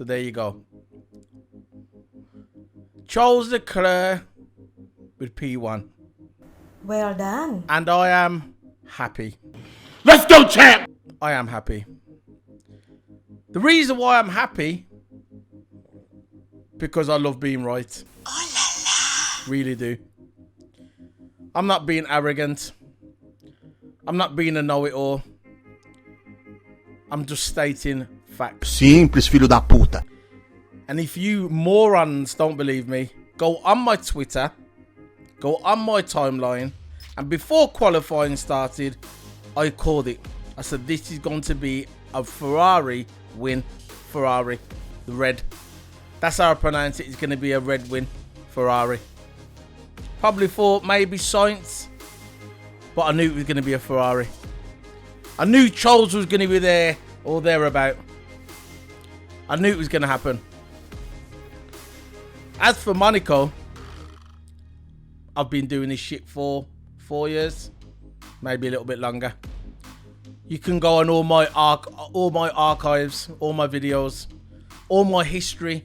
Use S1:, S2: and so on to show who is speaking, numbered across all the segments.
S1: So there you go. Charles Leclerc with P1.
S2: Well done.
S1: And I am happy.
S3: Let's go, champ!
S1: I am happy. The reason why I'm happy, because I love being right.
S2: Oh la la.
S1: Really do. I'm not being arrogant. I'm not being a know-it-all. I'm just stating facts.
S3: Simples, filho da puta.
S1: And if you morons don't believe me, go on my Twitter, go on my timeline, and before qualifying started, I called it. I said this is going to be a Ferrari win. Ferrari, the red. That's how I pronounce it. It's going to be a red win. Ferrari. Probably thought maybe Sainz, but I knew it was going to be a Ferrari. I knew Charles was going to be there or thereabout. I knew it was going to happen. As for Monaco, I've been doing this shit for 4 years, maybe a little bit longer. You can go on all my archives, all my videos, all my history.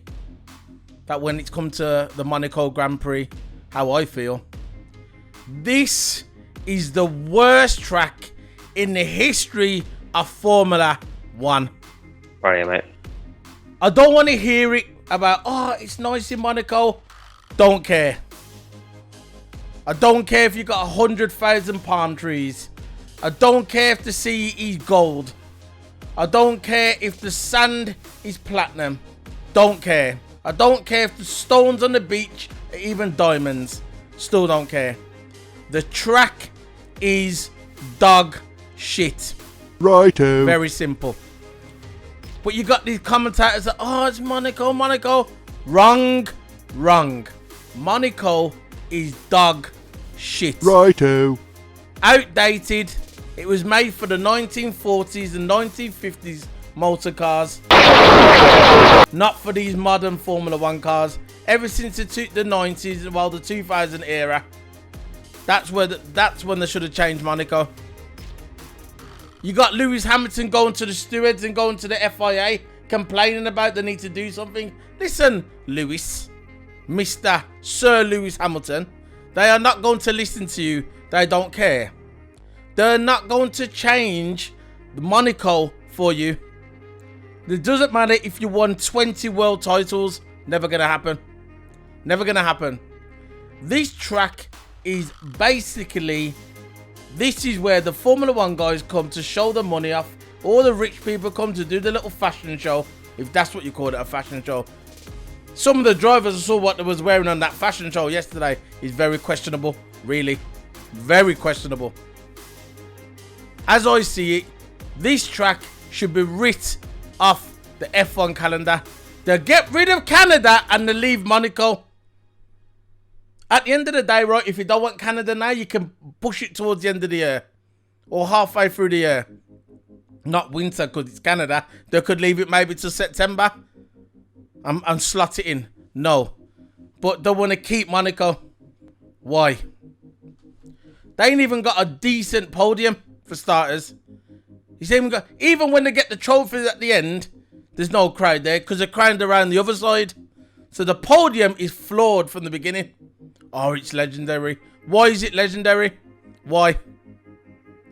S1: That when it's come to the Monaco Grand Prix, how I feel. This is the worst track in the history of Formula 1.
S4: Right, mate.
S1: I don't want to hear it about, oh, it's nice in Monaco. Don't care. I don't care if you got 100,000 palm trees. I don't care if the sea is gold. I don't care if the sand is platinum. Don't care. I don't care if the stones on the beach are even diamonds. Still don't care. The track is dog shit.
S3: Righto.
S1: Very simple. But you got these commentators that, oh, it's Monaco, Monaco. Wrong. Monaco is dog shit.
S3: Righto.
S1: Outdated. It was made for the 1940s and 1950s motor cars. Not for these modern Formula 1 cars. Ever since the 90s, well, the 2000 era. That's when they should have changed Monaco. You got Lewis Hamilton going to the stewards and going to the FIA complaining about the need to do something. Listen, Lewis, Mr. Sir Lewis Hamilton, they are not going to listen to you. They don't care. They're not going to change Monaco for you. It doesn't matter if you won 20 world titles. Never going to happen. Never going to happen. This track is basically... This is where the Formula 1 guys come to show the money off. All the rich people come to do the little fashion show. If that's what you call it, a fashion show. Some of the drivers saw what they was wearing on that fashion show yesterday is very questionable. Really. Very questionable. As I see it, this track should be writ off the F1 calendar. They get rid of Canada and they leave Monaco. At the end of the day, right, if you don't want Canada now, you can push it towards the end of the year. Or halfway through the year. Not winter, because it's Canada. They could leave it maybe to September. And slot it in. No. But they want to keep Monaco. Why? They ain't even got a decent podium, for starters. Even when they get the trophies at the end, there's no crowd there, because they're crowded around the other side. So the podium is flawed from the beginning. Oh, it's legendary. Why is it legendary? Why?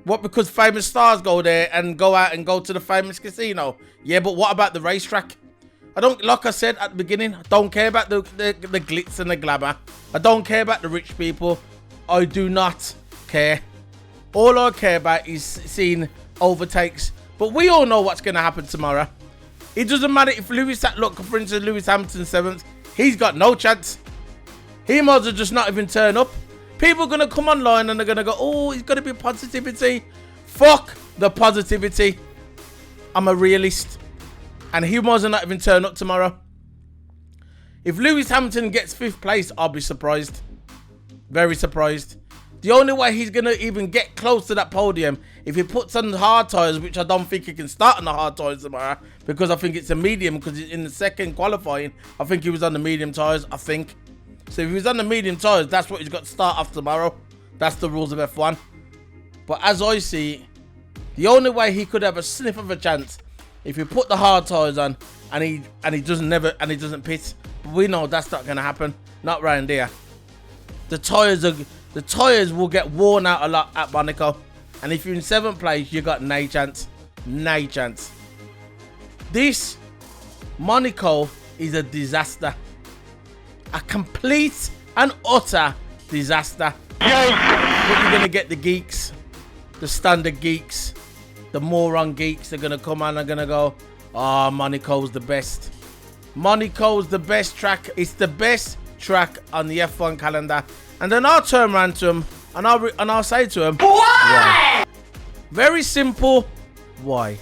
S1: What, because famous stars go there and go out and go to the famous casino? Yeah, but what about the racetrack? I don't, like I said at the beginning, I don't care about the glitz and the glamour. I don't care about the rich people. I do not care. All I care about is seeing overtakes. But we all know what's going to happen tomorrow. It doesn't matter if look, for instance, Lewis Hamilton 7th. He's got no chance. He might as well just not even turn up. People are going to come online and they're going to go, oh, it's going to be positivity. Fuck the positivity. I'm a realist. And he might as well not even turn up tomorrow. If Lewis Hamilton gets 5th place, I'll be surprised. Very surprised. The only way he's going to even get close to that podium, if he puts on the hard tyres, which I don't think he can start on the hard tyres tomorrow, because I think it's a medium, because in the second qualifying, I think he was on the medium tyres, I think. So if he was on the medium tyres, that's what he's got to start off tomorrow. That's the rules of F1. But as I see, the only way he could have a sniff of a chance, if he put the hard tyres on and he doesn't pit. But we know that's not gonna happen. Not round here. The tires will get worn out a lot at Monaco, and if you're in 7th place, you got no chance. No chance. This Monaco is a disaster. A complete and utter disaster. But you're gonna get the geeks, the standard geeks, the moron geeks. They're gonna come on and gonna go, "Oh, Monaco's the best. Monaco's the best track. It's the best track on the F1 calendar." And then I'll turn around to him and I'll say to him, "Why?" Very simple. Why?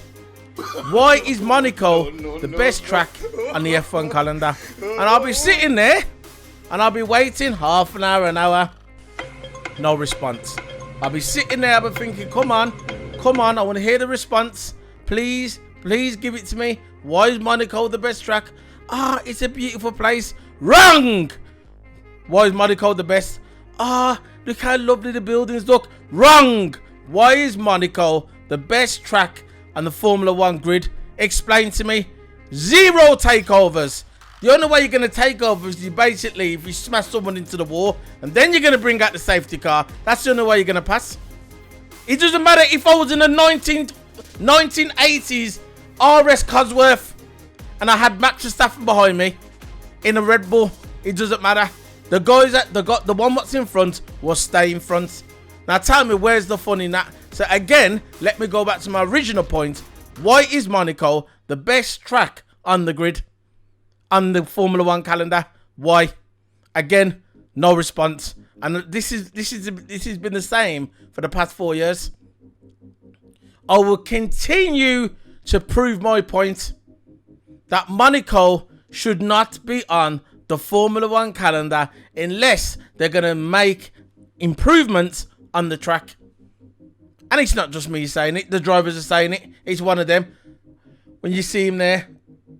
S1: Why is Monaco the best track on the F1 calendar? And I'll be sitting there and I'll be waiting half an hour, an hour. No response. I'll be sitting there, I'll be thinking, come on, I want to hear the response. Please give it to me. Why is Monaco the best track? Ah, it's a beautiful place. Wrong! Why is Monaco the best? Ah, look how lovely the buildings look. Wrong! Why is Monaco the best track on the Formula 1 grid? Explain to me. 0 takeovers. The only way you're going to take over is you basically, if you smash someone into the wall, and then you're going to bring out the safety car. That's the only way you're going to pass. It doesn't matter if I was in the 1980s RS Cosworth and I had Max Verstappen behind me in a Red Bull. It doesn't matter. The guys that the one that's in front will stay in front. Now tell me, where's the fun in that? So again, let me go back to my original point. Why is Monaco the best track on the grid, on the Formula 1 calendar? Why? Again, no response. And this has been the same for the past 4 years. I will continue to prove my point that Monaco should not be on the Formula 1 calendar unless they're going to make improvements on the track. And it's not just me saying it, the drivers are saying it. It's one of them. When you see him there,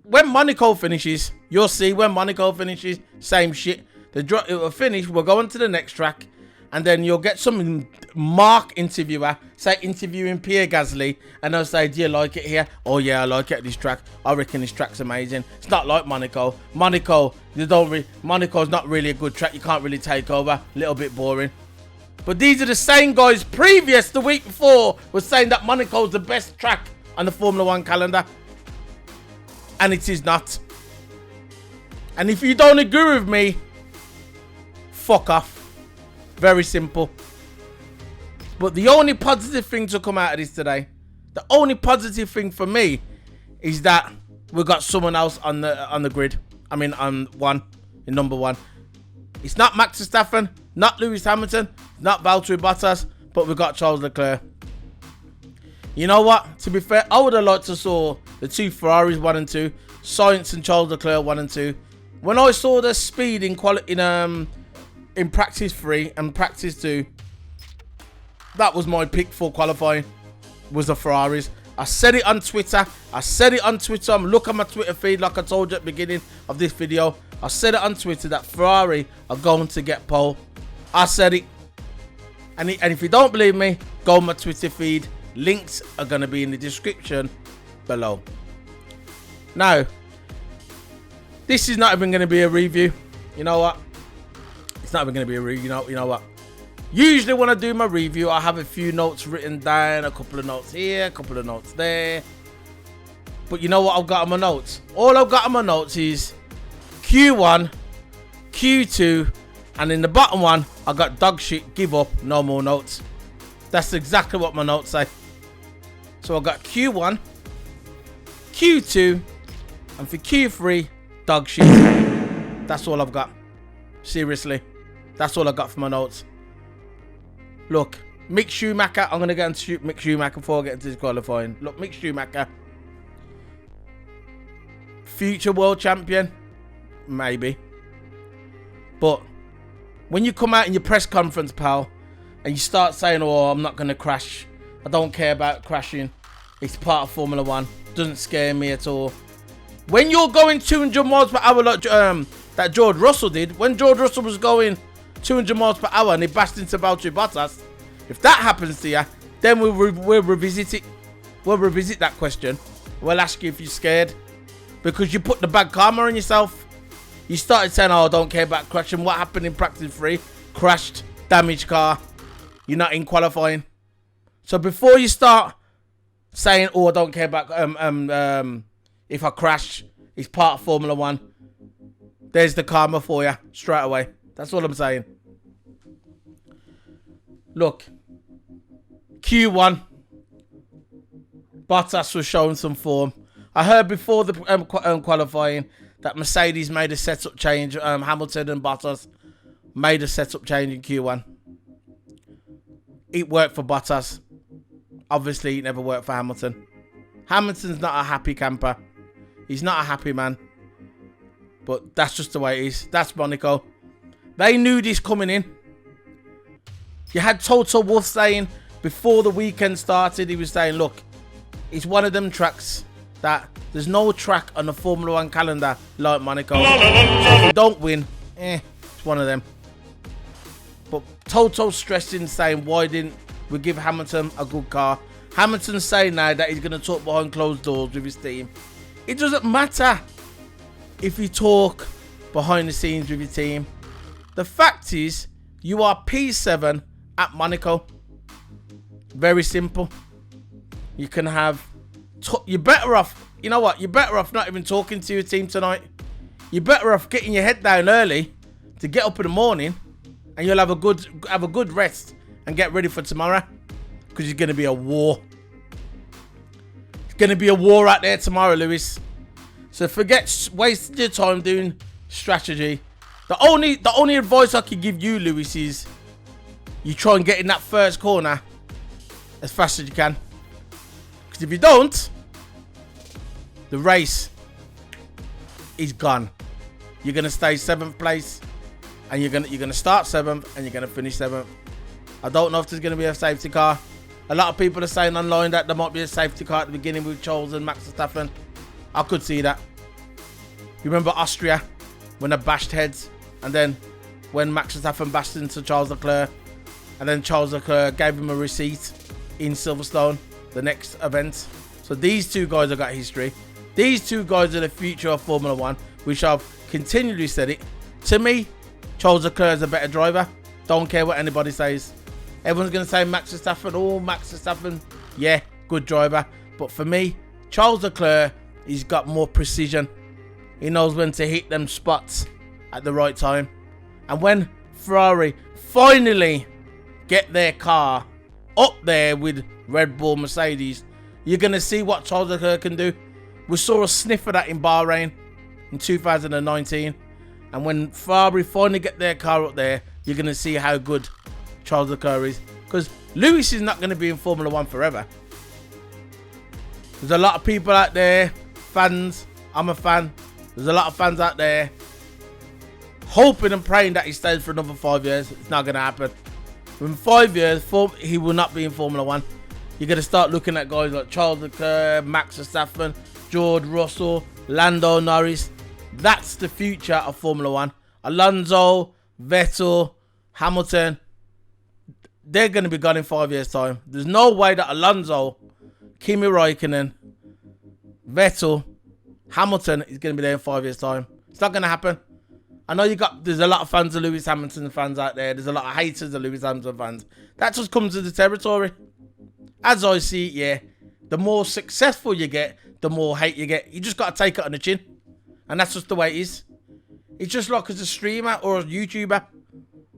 S1: when Monaco finishes, you'll see when Monaco finishes, same shit. It will finish, we'll go on to the next track, and then you'll get some mark interviewer, say interviewing Pierre Gasly, and they'll say, "Do you like it here?" "Oh yeah, I like it at this track. I reckon this track's amazing." It's not like Monaco. Monaco's not really a good track. You can't really take over. A little bit boring. But these are the same guys the week before, was saying that Monaco's the best track on the Formula 1 calendar. And it is not. And if you don't agree with me, fuck off. Very simple. But the only positive thing to come out of this today, the only positive thing for me, is that we got someone else on the grid. I mean, on number one. It's not Max Verstappen, not Lewis Hamilton, not Valtteri Bottas, but we got Charles Leclerc. You know what? To be fair, I would have liked to saw the two Ferraris 1 and 2, Sainz and Charles Leclerc 1 and 2. When I saw the speed in practice 3 and practice 2, that was my pick for qualifying, was the Ferraris. I said it on Twitter. Look at my Twitter feed like I told you at the beginning of this video. I said it on Twitter that Ferrari are going to get pole. I said it. And if you don't believe me, go on my Twitter feed. Links are going to be in the description below. Now, this is not even going to be a review. You know what? It's not even going to be a review. You know what? Usually when I do my review, I have a few notes written down. A couple of notes here, a couple of notes there. But you know what I've got on my notes? All I've got on my notes is Q1, Q2, and in the bottom one, I got dog shit, give up, no more notes. That's exactly what my notes say. So I got Q1, Q2, and for Q3, dog shit. That's all I've got. Seriously. That's all I got for my notes. Look, Mick Schumacher, I'm going to get into Mick Schumacher before I get into this qualifying. Look, Mick Schumacher, future world champion, maybe. But when you come out in your press conference, pal, and you start saying, "Oh, I'm not going to crash. I don't care about crashing. It's part of Formula 1. Doesn't scare me at all." When you're going 200 miles per hour like that George Russell did, when George Russell was going 200 miles per hour and he bashed into Valtteri Bottas, if that happens to you, then we'll revisit it. We'll revisit that question. We'll ask you if you're scared. because you put the bad karma on yourself. You started saying, oh, I don't care about crashing. What happened in practice 3? Crashed, damaged car. You're not in qualifying. So before you start saying, oh, I don't care about if I crash, it's part of Formula 1. There's the karma for you straight away. That's all I'm saying. Look, Q1, Bottas was showing some form. I heard before the qualifying that Mercedes made a setup change. Hamilton and Bottas made a setup change in Q1. It worked for Bottas. Obviously, it never worked for Hamilton. Hamilton's not a happy camper. He's not a happy man. But that's just the way it is. That's Monaco. They knew this coming in. You had Toto Wolff saying before the weekend started, he was saying, look, it's one of them tracks that there's no track on the Formula 1 calendar like Monaco. So if you don't win, it's one of them. But Toto stressing, saying, why didn't we give Hamilton a good car? Hamilton's saying now that he's going to talk behind closed doors with his team. It doesn't matter if you talk behind the scenes with your team. The fact is, you are P7 at Monaco. Very simple. You can have... You're better off... You know what? You're better off not even talking to your team tonight. You're better off getting your head down early to get up in the morning, and you'll have a good rest and get ready for tomorrow. Because it's going to be a war. It's going to be a war out there tomorrow, Lewis. So forget wasting your time doing strategy. The only advice I can give you, Lewis, is you try and get in that first corner as fast as you can. Because if you don't, the race is gone. You're gonna stay 7th place, and you're gonna start 7th, and you're gonna finish 7th. I don't know if there's gonna be a safety car. A lot of people are saying online that there might be a safety car at the beginning with Charles and Max Verstappen. I could see that. You remember Austria when they bashed heads, and then when Max Verstappen bashed into Charles Leclerc, and then Charles Leclerc gave him a receipt in Silverstone, the next event. So these two guys have got history. These two guys are the future of Formula 1, which I've continually said it. To me, Charles Leclerc is a better driver. Don't care what anybody says. Everyone's going to say Max Verstappen. Oh, Max Verstappen. Yeah, good driver. But for me, Charles Leclerc, he's got more precision. He knows when to hit them spots at the right time. And when Ferrari finally get their car up there with Red Bull, Mercedes, you're going to see what Charles Leclerc can do. We saw a sniff of that in Bahrain in 2019. And when Ferrari finally get their car up there, you're going to see how good Charles Leclerc is. Because Lewis is not going to be in Formula 1 forever. There's a lot of people out there, fans. I'm a fan. There's a lot of fans out there hoping and praying that he stays for another 5 years. It's not going to happen. In 5 years, he will not be in Formula 1. You're going to start looking at guys like Charles Leclerc, Max Verstappen, George Russell, Lando Norris. That's the future of Formula 1. Alonso, Vettel, Hamilton. They're going to be gone in 5 years' time. There's no way that Alonso, Kimi Raikkonen, Vettel, Hamilton is going to be there in 5 years' time. It's not going to happen. I know there's a lot of fans of Lewis Hamilton fans out there. There's a lot of haters of Lewis Hamilton fans. That just comes with the territory. As I see it, yeah, the more successful you get, the more hate you get. You just got to take it on the chin. And that's just the way it is. It's just like as a streamer or a YouTuber.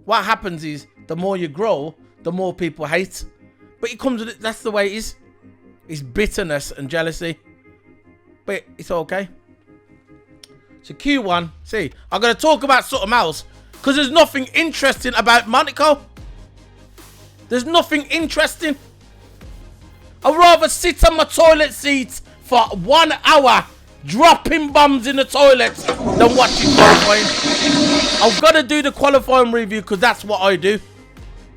S1: What happens is, the more you grow, the more people hate. But it comes with it. That's the way it is. It's bitterness and jealousy. But it's okay. So Q1, see, I'm going to talk about something else. Because there's nothing interesting about Monaco. There's nothing interesting. I'd rather sit on my toilet seat for 1 hour dropping bombs in the toilet than watching qualifying. I've got to do the qualifying review because that's what I do.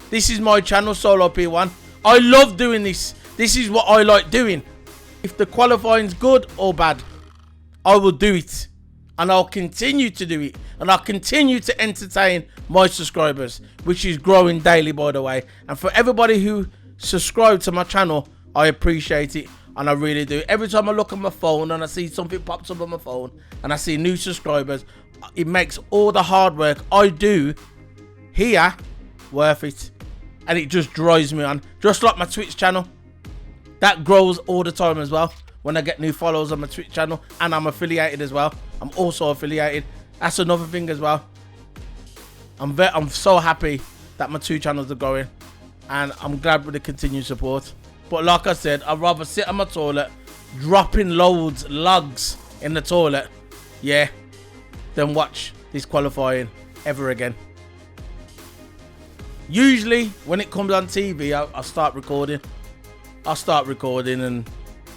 S1: This is my channel, Solo P1. I love doing this. This is what I like doing. If the qualifying's good or bad, I will do it. And I'll continue to do it. And I'll continue to entertain my subscribers, which is growing daily, by the way. And for everybody who subscribed to my channel, I appreciate it. And I really do. Every time I look at my phone and I see something pops up on my phone and I see new subscribers, it makes all the hard work I do here worth it. And it just drives me on. Just like my Twitch channel. That grows all the time as well. When I get new followers on my Twitch channel. And I'm affiliated as well. I'm also affiliated. That's another thing as well. I'm so happy that my 2 channels are going. And I'm glad with the continued support. But like I said, I'd rather sit on my toilet, dropping logs in the toilet, yeah, than watch this qualifying ever again. Usually, when it comes on TV, I start recording. I start recording, and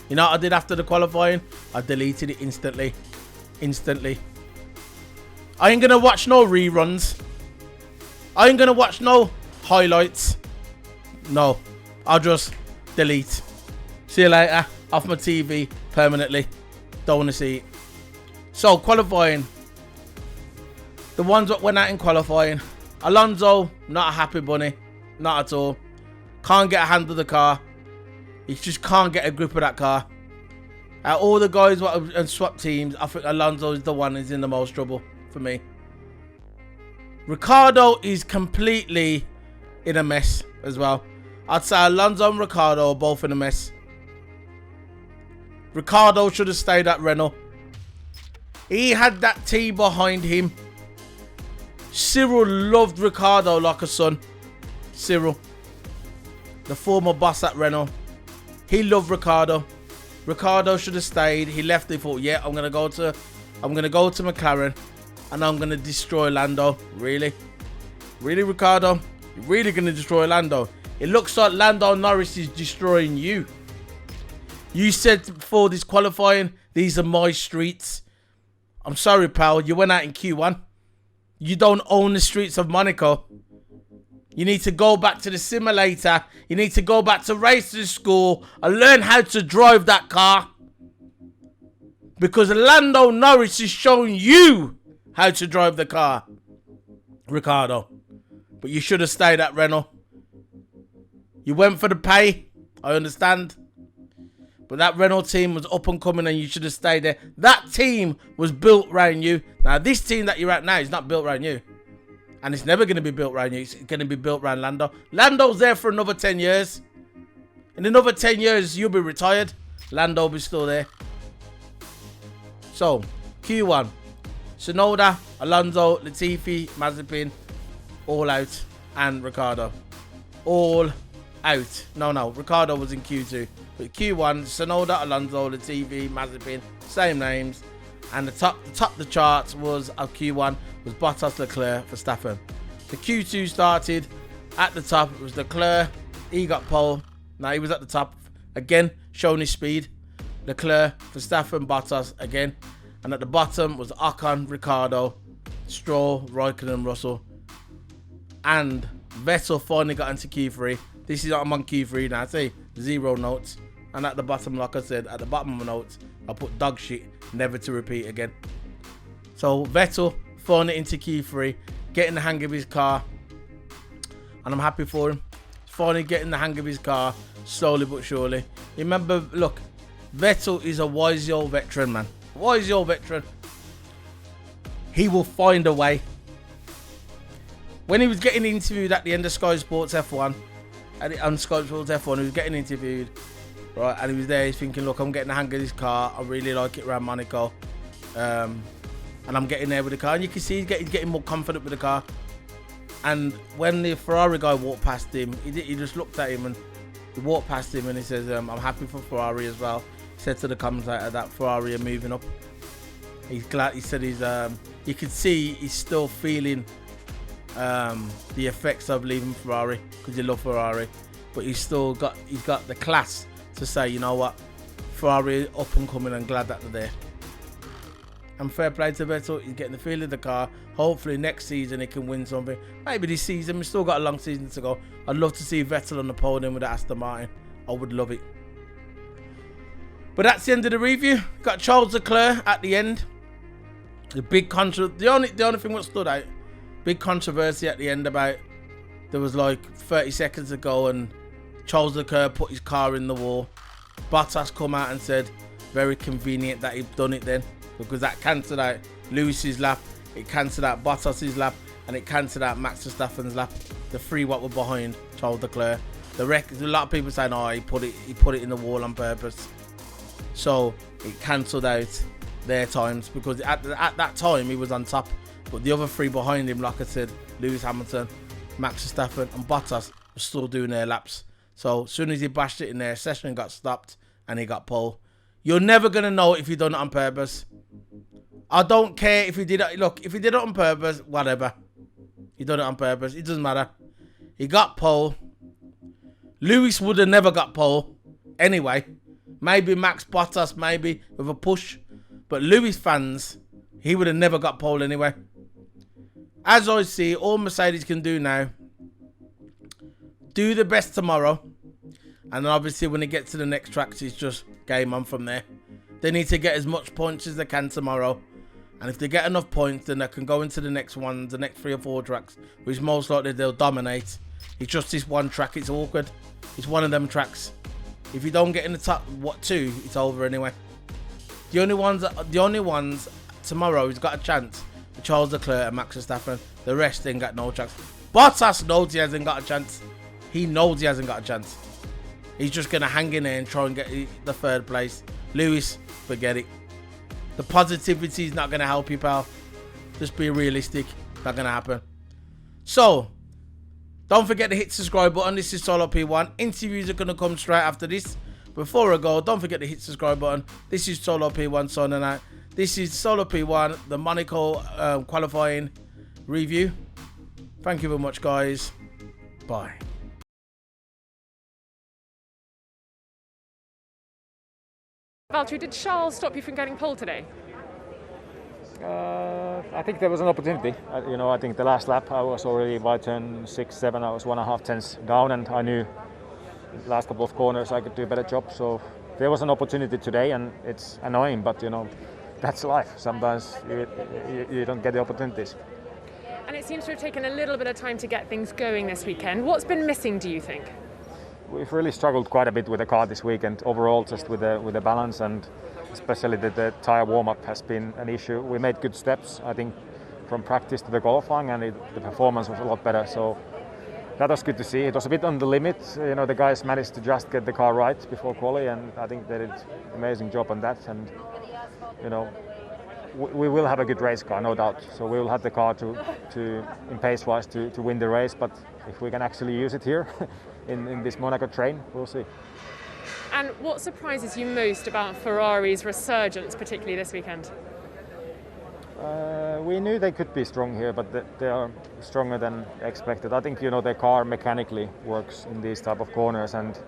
S1: you know what I did after the qualifying? I deleted it instantly. I ain't gonna watch no reruns. I ain't gonna watch no highlights. No, I'll just delete. See you later. Off my TV permanently. Don't want to see it. So qualifying. The ones that went out in qualifying. Alonso, not a happy bunny. Not at all. Can't get a hand of the car. He just can't get a grip of that car. Out all the guys and swap teams, I think Alonso is the one who's in the most trouble for me. Ricciardo is completely in a mess as well. I'd say Alonso and Ricciardo are both in a mess. Ricciardo should have stayed at Renault. He had that team behind him. Cyril loved Ricciardo like a son. Cyril, the former boss at Renault. He loved Ricciardo. Ricciardo should have stayed. He left. He thought, yeah, I'm gonna go to McLaren, and I'm gonna destroy Lando. Really, Ricciardo, you're really gonna destroy Lando? It looks like Lando Norris is destroying you. You said before this qualifying, these are my streets. I'm sorry, pal. You went out in Q1. You don't own the streets of Monaco. You need to go back to the simulator. You need to go back to racing school and learn how to drive that car. Because Lando Norris is showing you how to drive the car, Ricciardo. But you should have stayed at Renault. You went for the pay, I understand. But that Renault team was up and coming and you should have stayed there. That team was built around you. Now, this team that you're at now is not built around you. And it's never going to be built around you. It's going to be built around Lando. Lando's there for another 10 years. In another 10 years, you'll be retired. Lando will be still there. So, Q1. Tsunoda, Alonso, Latifi, Mazepin, all out. And Ricciardo. All out. No, Ricciardo was in Q2. But Q1, Tsunoda, Alonso, Latifi, Mazepin, same names. And the top of the charts was of Q1 was Bottas, Leclerc, Verstappen. The Q2 started at the top. It was Leclerc. He got pole. Now he was at the top again, showing his speed. Leclerc, Verstappen, Bottas again. And at the bottom was Ocon, Ricciardo, Stroll, Raikkonen, Russell. And Vettel finally got into Q3. This is I'm on Q3 now. I say 0 notes. And at the bottom, like I said, at the bottom of my notes, I put dog shit, never to repeat again. So Vettel finally into Q3, getting the hang of his car. And I'm happy for him. Finally getting the hang of his car, slowly but surely. Remember, look, Vettel is a wise old veteran, man. Wise old veteran. He will find a way. When he was getting interviewed at the end of Sky Sports F1, on Sky Sports F1, he was getting interviewed, right? And he was there, he's thinking, look, I'm getting the hang of this car. I really like it around Monaco. And I'm getting there with the car. And you can see he's getting more confident with the car. And when the Ferrari guy walked past him, he just looked at him and he walked past him and he says, I'm happy for Ferrari as well. He said to the commentator that Ferrari are moving up. He's glad. He said you could see he's still feeling the effects of leaving Ferrari because he loves Ferrari, but he's got the class to say, you know what, Ferrari up and coming and glad that they're there. And fair play to Vettel, he's getting the feel of the car. Hopefully next season he can win something. Maybe this season, we've still got a long season to go. I'd love to see Vettel on the podium with the Aston Martin. I would love it. But that's the end of the review. Got Charles Leclerc at the end. The big the only thing that stood out, big controversy at the end about, there was like 30 seconds ago and Charles Leclerc put his car in the wall. Bottas come out and said, very convenient that he'd done it then, because that cancelled out Lewis's lap, it cancelled out Bottas's lap, and it cancelled out Max Verstappen's lap. The three what were behind Charles Leclerc. A lot of people saying, oh, he put it in the wall on purpose. So it cancelled out their times, because at that time he was on top, but the other three behind him, like I said, Lewis Hamilton, Max Verstappen and Bottas, were still doing their laps. So as soon as he bashed it in there, session got stopped and he got pole. You're never going to know if you done it on purpose. I don't care if he did it. Look, if he did it on purpose, whatever. He done it on purpose. It doesn't matter. He got pole. Lewis would have never got pole anyway. Maybe Max Bottas, maybe with a push. But Lewis fans, he would have never got pole anyway. As I see, all Mercedes can do now, do the best tomorrow. And then obviously when they get to the next tracks, it's just game on from there. They need to get as much points as they can tomorrow. And if they get enough points, then they can go into the next ones, the next 3 or 4 tracks, which most likely they'll dominate. It's just this one track, it's awkward. It's one of them tracks. If you don't get in the top 2, it's over anyway. The only ones tomorrow who's got a chance are Charles Leclerc and Max Verstappen. The rest ain't got no chance. Bottas knows he hasn't got a chance. He knows he hasn't got a chance. He's just going to hang in there and try and get the 3rd place. Lewis, forget it. The positivity is not going to help you, pal. Just be realistic. Not going to happen. So, don't forget to hit subscribe button. This is Solo P1. Interviews are going to come straight after this. Before I go, don't forget to hit subscribe button. This is Solo P1 signing out. This is Solo P1, the Monaco qualifying review. Thank you very much, guys. Bye.
S4: Valtteri, did Charles stop you from getting pole today?
S5: I think there was an opportunity. I think the last lap I was already by turn 6, 7, I was 1.5 tenths down, and I knew the last couple of corners I could do a better job. So there was an opportunity today, and it's annoying, but that's life. Sometimes you don't get the opportunities.
S4: And it seems to have taken a little bit of time to get things going this weekend. What's been missing, do you think?
S5: We've really struggled quite a bit with the car this weekend overall, just with the balance, and especially the tyre warm-up has been an issue. We made good steps, I think, from practice to the qualifying, and the performance was a lot better. So that was good to see. It was a bit on the limit. The guys managed to just get the car right before quali, and I think they did an amazing job on that. And we will have a good race car, no doubt. So we will have the car to in pace-wise to win the race. But if we can actually use it here in this Monaco train, we'll see.
S4: And what surprises you most about Ferrari's resurgence, particularly this weekend?
S5: We knew they could be strong here, but they are stronger than expected. I think their car mechanically works in these type of corners, and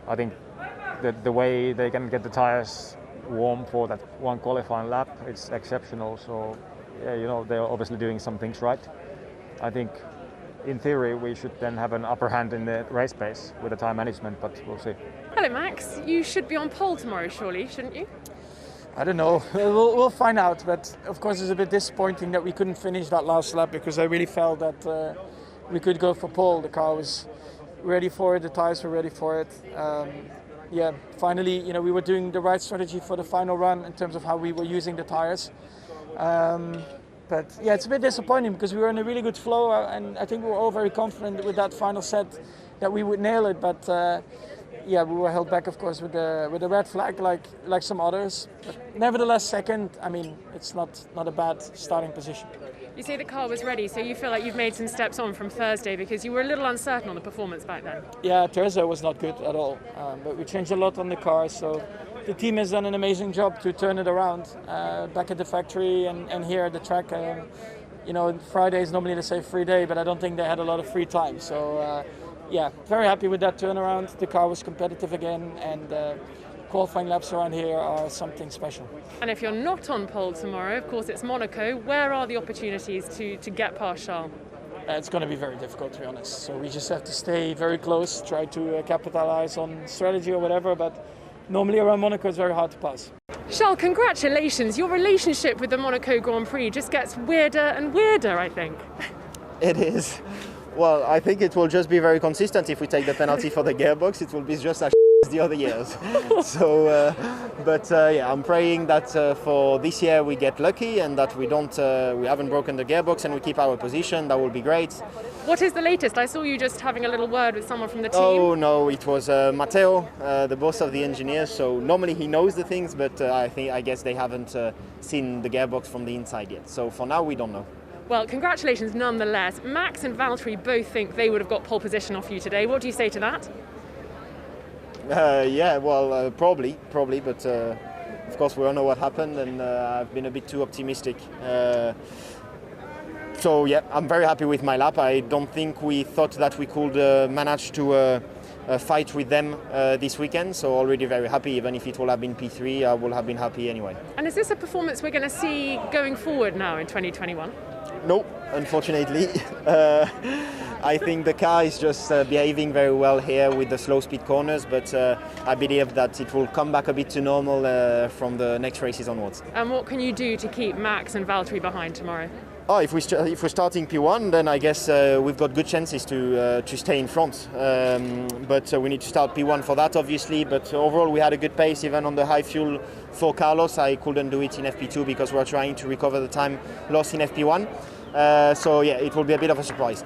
S5: I think the way they can get the tires warm for that one qualifying lap, it's exceptional. So yeah, they're obviously doing some things right. I think in theory we should then have an upper hand in the race pace with the time management, but we'll see.
S4: Hello Max, you should be on pole tomorrow surely, shouldn't you?
S6: I don't know, we'll find out, but of course it's a bit disappointing that we couldn't finish that last lap, because I really felt that we could go for pole. The car was ready for it, the tires were ready for it. Finally, we were doing the right strategy for the final run in terms of how we were using the tires. But yeah, it's a bit disappointing because we were in a really good flow, and I think we were all very confident with that final set that we would nail it. But we were held back, of course, with the red flag, like some others. But nevertheless, second. I mean, it's not a bad starting position.
S4: You say the car was ready, so you feel like you've made some steps on from Thursday, because you were a little uncertain on the performance back then.
S6: Yeah, Thursday was not good at all, but we changed a lot on the car, so the team has done an amazing job to turn it around back at the factory and here at the track. Friday is normally the safe free day, but I don't think they had a lot of free time. So very happy with that turnaround. The car was competitive again, and qualifying laps around here are something special.
S4: And if you're not on pole tomorrow, of course it's Monaco, where are the opportunities to get past Charles?
S6: It's going to be very difficult, to be honest. So we just have to stay very close, try to capitalize on strategy or whatever, but normally around Monaco it's very hard to pass.
S4: Charles, congratulations. Your relationship with the Monaco Grand Prix just gets weirder and weirder, I think.
S7: It is. Well, I think it will just be very consistent. If we take the penalty for the gearbox, it will be just as the other years. So, yeah, I'm praying that for this year we get lucky and that we haven't broken the gearbox and we keep our position. That will be great.
S4: What is the latest? I saw you just having a little word with someone from the team.
S7: Oh no, it was Matteo, the boss of the engineers. So normally he knows the things, but I guess they haven't seen the gearbox from the inside yet. So for now we don't know.
S4: Well, congratulations nonetheless. Max and Valtteri both think they would have got pole position off you today. What do you say to that?
S7: Yeah, well, probably, but of course we all know what happened, and I've been a bit too optimistic. So yeah, I'm very happy with my lap. I don't think we thought that we could manage to fight with them this weekend, so already very happy. Even if it will have been P3, I will have been happy anyway.
S4: And is this a performance we're going to see going forward now in 2021?
S7: No, unfortunately. I think the car is just behaving very well here with the slow speed corners, but I believe that it will come back a bit to normal from the next races onwards.
S4: And what can you do to keep Max and Valtteri behind tomorrow?
S7: Oh, if we're starting P1, then I guess we've got good chances to stay in front. But we need to start P1 for that, obviously. But overall, we had a good pace, even on the high fuel for Carlos. I couldn't do it in FP2 because we're trying to recover the time lost in FP1. So yeah, it will be a bit of a surprise.